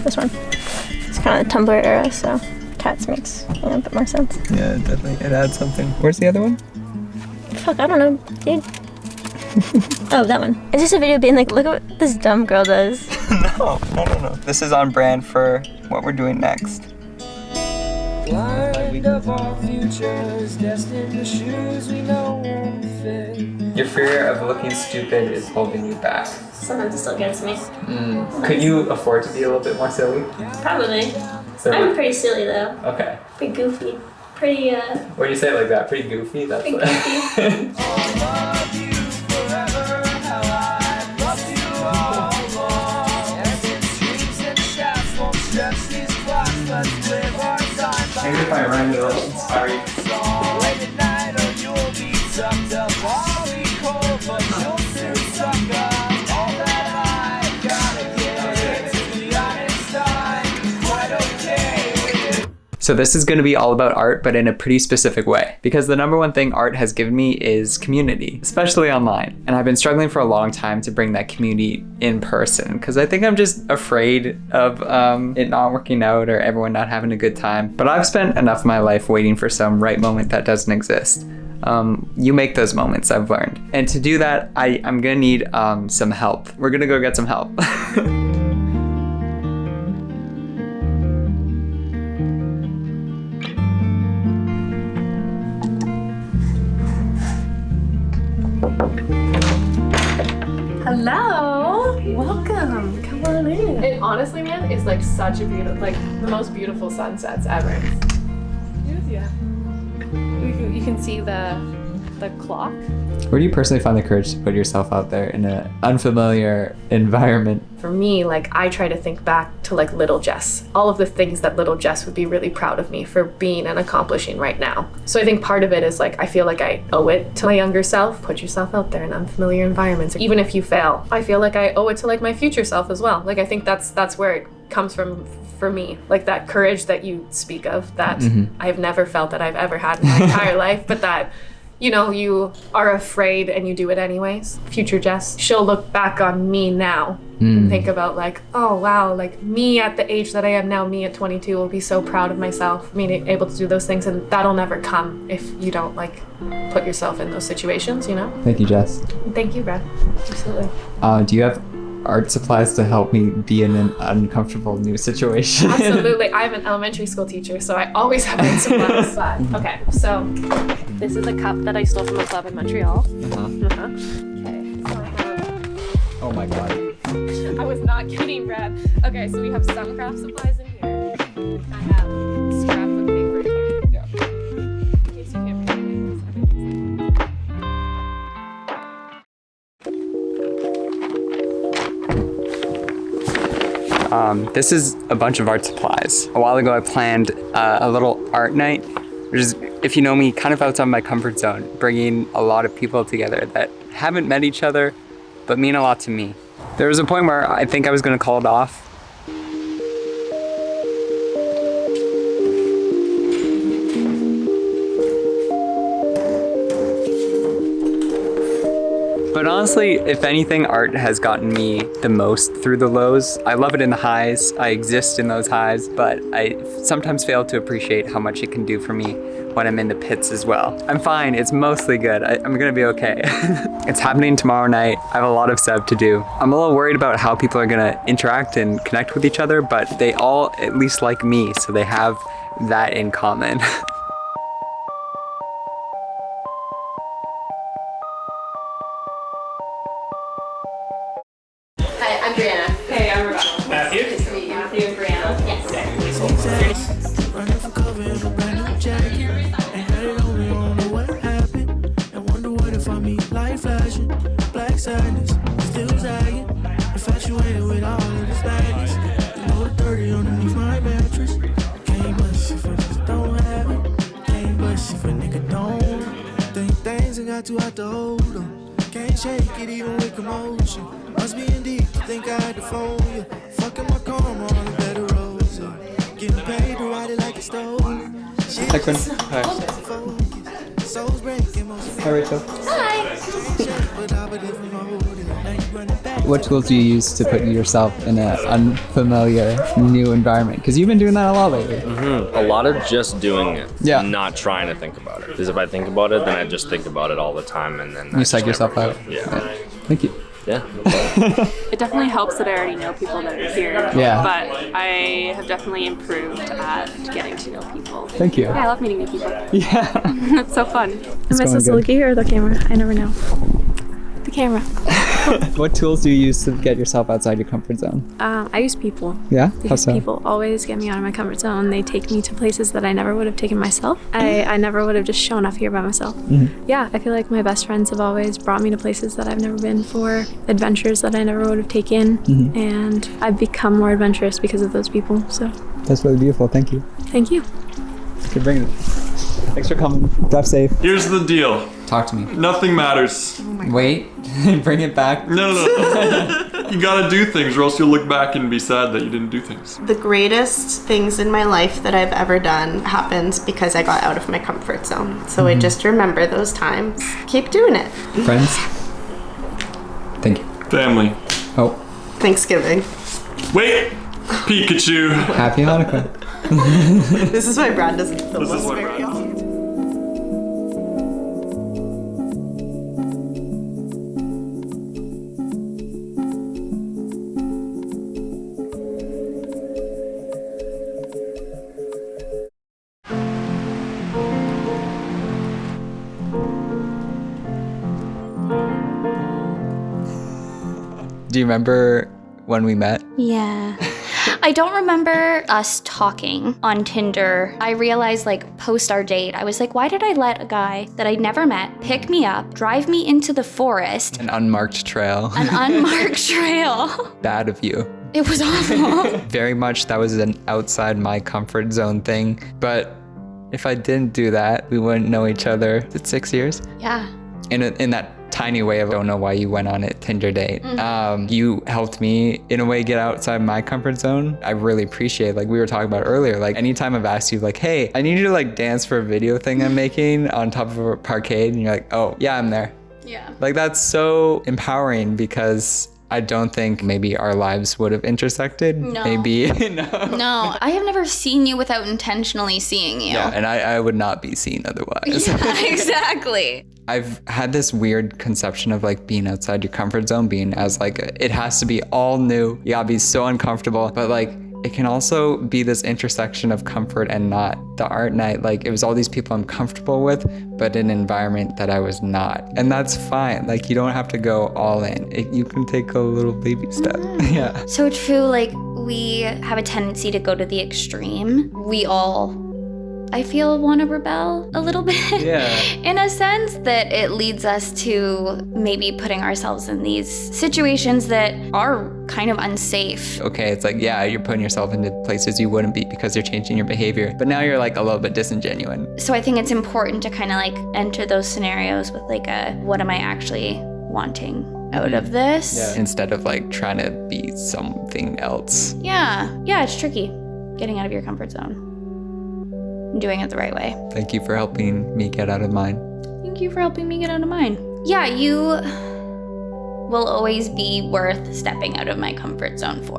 this one. It's kind of the Tumblr era, so cats makes a bit more sense. Yeah, definitely. It adds something. Where's the other one? Fuck, I don't know, dude. Oh, that one. It's just a video being like, look at what this dumb girl does. No. This is on brand for what we're doing next. Lined up our futures, destined to shoes we know won't fit. Your fear of looking stupid is holding you back. Sometimes it still gets me. Could you afford to be a little bit more silly? Probably. So I'm pretty silly though. Okay. Pretty goofy. Pretty, When you say it like that, pretty goofy, that's pretty like... goofy. Maybe if I rhyme it, it'll inspire you. So this is going to be all about art, but in a pretty specific way. Because the number one thing art has given me is community, especially online. And I've been struggling for a long time to bring that community in person, because I think I'm just afraid of it not working out or everyone not having a good time. But I've spent enough of my life waiting for some right moment that doesn't exist. You make those moments, I've learned. And to do that, I'm gonna need some help. We're gonna go get some help. Hello, welcome. Come on in. It honestly, man, is like such a beautiful, like the most beautiful sunsets ever. Yeah. You can see the clock. Where do you personally find the courage to put yourself out there in an unfamiliar environment? For me, like I try to think back to like little Jess, all of the things that little Jess would be really proud of me for being and accomplishing right now. So I think part of it is like, I feel like I owe it to my younger self. Put yourself out there in unfamiliar environments. Even if you fail, I feel like I owe it to like my future self as well. Like I think that's where it comes from for me. Like that courage that you speak of that I've never felt that I've ever had in my entire life, but that you know, you are afraid and you do it anyways. Future Jess, she'll look back on me now and think about like, oh wow, like me at the age that I am now, me at 22 will be so proud of myself, being able to do those things, and that'll never come if you don't like put yourself in those situations, you know? Thank you, Jess. Thank you, Brad. Absolutely. Do you have art supplies to help me be in an uncomfortable new situation? Absolutely. I'm an elementary school teacher, so I always have art supplies. But, okay, so this is a cup that I stole from a club in Montreal. Okay, so I have... Oh my god. I was not kidding, Brad. Okay, so we have some craft supplies in here. I have scrapbook paper in here. Yeah. In case you can't read it. This is a bunch of art supplies. A while ago I planned a little art night, which is, if you know me, kind of outside my comfort zone, bringing a lot of people together that haven't met each other, but mean a lot to me. There was a point where I think I was gonna call it off. But honestly, if anything, art has gotten me the most through the lows. I love it in the highs, I exist in those highs, but I sometimes fail to appreciate how much it can do for me when I'm in the pits as well. I'm fine, it's mostly good. I'm gonna be okay. It's happening tomorrow night. I have a lot of setup to do. I'm a little worried about how people are gonna interact and connect with each other, but they all at least like me, so they have that in common. Hi, I'm Brianna. Hey, I'm Rebecca. Matthew? Nice to meet you. Matthew and Brianna. Yes. Running for cover in a brand new jacket. Ain't had it on me, don't know what happened. And wonder what if I meet light flashing. Black sadness, still zagging. Infatuated with all of this badness. You know the 30 underneath my mattress. Can't bust if I just don't have it. Can't bust if a nigga don't. Think things I got too hot to hold on. Can't shake it even with commotion. Must be in deep to think I had to phone you. Fucking my karma on a better road. Getting paid to ride it like it's stolen. Hi, Quinn. Hi. Souls breaking, most Hi, Rachel. but I would if my hood. Now you running back. What tools do you use to put yourself in an unfamiliar new environment? Because you've been doing that a lot lately. A lot of just doing it, Yeah. not trying to think about it. Because if I think about it, then I just think about it all the time, and then I You just psych yourself never out. do it. Yeah. Thank you. Yeah. It definitely helps that I already know people that are here. Yeah. But I have definitely improved at getting to know people. Thank you. Yeah, I love meeting new people. Yeah. It's so fun. Am I going supposed to good. look at you or the camera? I never know. The camera. What tools do you use to get yourself outside your comfort zone? I use people. Yeah? How Because so? people always get me out of my comfort zone. They take me to places that I never would have taken myself. I never would have just shown up here by myself. Yeah, I feel like my best friends have always brought me to places that I've never been for, adventures that I never would have taken, and I've become more adventurous because of those people. So That's really beautiful. Thank you. thank you. Good bringing it. Thanks for coming. Drive safe. Here's the deal. Talk to me. Nothing matters. Wait. Bring it back. No. You gotta do things or else you'll look back and be sad that you didn't do things. The greatest things in my life that I've ever done happened because I got out of my comfort zone. So I just remember those times. Keep doing it. Friends. Thank you. Family. Oh. Thanksgiving. Wait! Pikachu. Happy Hanukkah. This is why Brad doesn't film This is us why very Brad- often. Do you remember when we met? Yeah. I don't remember us talking on Tinder. I realized, like, post our date, I was like, why did I let a guy that I'd never met pick me up, drive me into the forest, An unmarked trail. an unmarked trail? Bad of you. It was awful. Very much that was an outside my comfort zone thing. But if I didn't do that, we wouldn't know each other. Is it 6 years? Yeah. In that tiny way of I don't know why you went on a Tinder date. You helped me in a way get outside my comfort zone. I really appreciate, like we were talking about earlier, like anytime I've asked you like, hey, I need you to like dance for a video thing I'm making on top of a parkade, and you're like, oh yeah, I'm there. Yeah. Like that's so empowering because I don't think maybe our lives would have intersected. No. Maybe no. No, I have never seen you without intentionally seeing you. Yeah, and I would not be seen otherwise. Yeah, exactly. I've had this weird conception of like being outside your comfort zone, being as like it has to be all new. You gotta be so uncomfortable, but like it can also be this intersection of comfort and not. The art night, like it was all these people I'm comfortable with, but in an environment that I was not. And that's fine. Like you don't have to go all in. You can take a little baby step. Yeah. So true, like we have a tendency to go to the extreme. We all, I feel, want to rebel a little bit. Yeah. In a sense that it leads us to maybe putting ourselves in these situations that are kind of unsafe. Okay, it's like, yeah, you're putting yourself into places you wouldn't be because you're changing your behavior. But now you're like a little bit disingenuous. So I think it's important to kind of like enter those scenarios with like a, what am I actually wanting out of this? Yeah. Instead of like trying to be something else. Yeah, it's tricky getting out of your comfort zone and doing it the right way. Thank you for helping me get out of mine. Thank you for helping me get out of mine. Yeah, you will always be worth stepping out of my comfort zone for.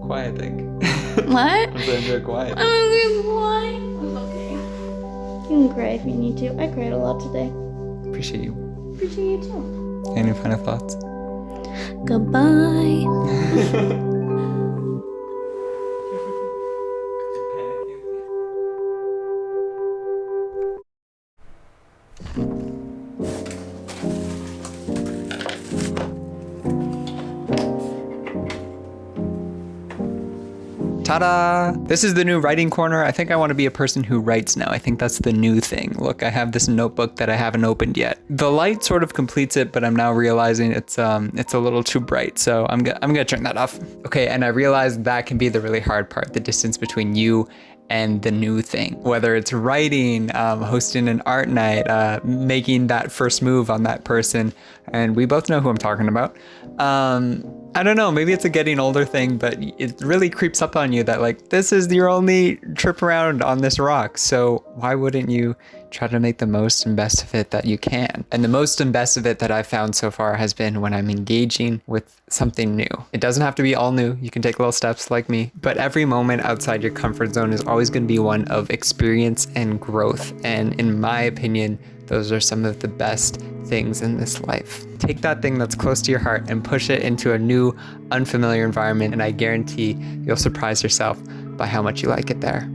Quiet, I think. What? I'm very quiet. Why? It's okay. You can cry if you need to. I cried a lot today. Appreciate you. Appreciate you too. Any final thoughts? Goodbye. Ta-da! This is the new writing corner. I think I want to be a person who writes now. I think that's the new thing. Look, I have this notebook that I haven't opened yet. The light sort of completes it, but I'm now realizing it's a little too bright, so I'm gonna turn that off. Okay, and I realized that can be the really hard part, the distance between you and the new thing. Whether it's writing, hosting an art night, making that first move on that person, and we both know who I'm talking about. I don't know, maybe it's a getting older thing, but it really creeps up on you that like, this is your only trip around on this rock. So why wouldn't you try to make the most and best of it that you can? And the most and best of it that I've found so far has been when I'm engaging with something new. It doesn't have to be all new. You can take little steps like me, but every moment outside your comfort zone is always going to be one of experience and growth. And in my opinion, those are some of the best things in this life. Take that thing that's close to your heart and push it into a new, unfamiliar environment, and I guarantee you'll surprise yourself by how much you like it there.